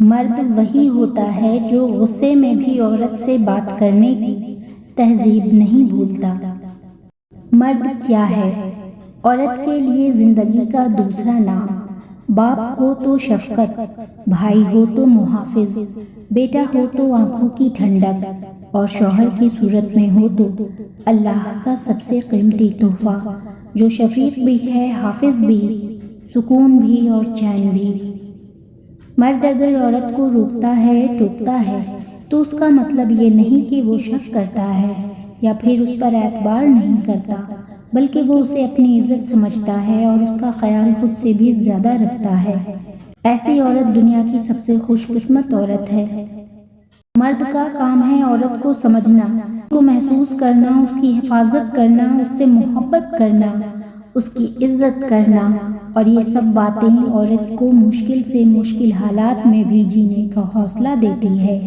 مرد وہی ہوتا ہے جو غصے میں بھی عورت سے بات کرنے کی تہذیب نہیں بھولتا۔ مرد کیا ہے؟ عورت کے لیے زندگی کا دوسرا نام، باپ ہو تو شفقت، بھائی ہو تو محافظ، بیٹا ہو تو آنکھوں کی ٹھنڈک، اور شوہر کی صورت میں ہو تو اللہ کا سب سے قیمتی تحفہ، جو شفیق بھی ہے، حافظ بھی، سکون بھی اور چین بھی۔ مرد اگر عورت کو روکتا ہے، ٹوکتا ہے، تو اس کا مطلب یہ نہیں کہ وہ شک کرتا ہے یا پھر اس پر اعتبار نہیں کرتا، بلکہ وہ اسے اپنی عزت سمجھتا ہے اور اس کا خیال خود سے بھی زیادہ رکھتا ہے۔ ایسی عورت دنیا کی سب سے خوش قسمت عورت ہے۔ مرد کا کام ہے عورت کو سمجھنا، اس کو محسوس کرنا، اس کی حفاظت کرنا، اس سے محبت کرنا، اس کی عزت کرنا، اور یہ سب باتیں عورت کو مشکل سے مشکل حالات میں بھی جینے کا حوصلہ دیتی ہے۔